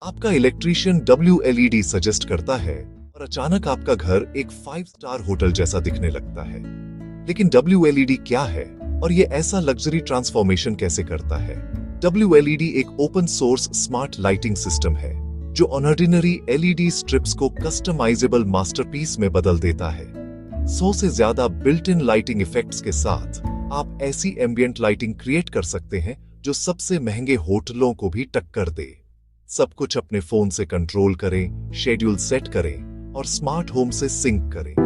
आपका electrician WLED suggest करता है और अचानक आपका घर एक 5 स्टार होटल जैसा दिखने लगता है। लेकिन WLED क्या है और ये ऐसा लग्जरी ट्रांसफॉर्मेशन कैसे करता है? WLED एक open source smart lighting system है जो ऑर्डिनरी LED स्ट्रिप्स को कस्टमाइजेबल मास्टरपीस में बदल देता है। 100 से ज्यादा बिल्ट इन लाइटिंग इफेक्ट्स के साथ आप ऐसी एम्बियंट लाइटिंग क्रिएट कर सकते हैं जो सबसे महंगे होटलों को भी टक्कर दे। सब कुछ अपने फोन से कंट्रोल करें, शेड्यूल सेट करें और स्मार्ट होम से सिंक करें।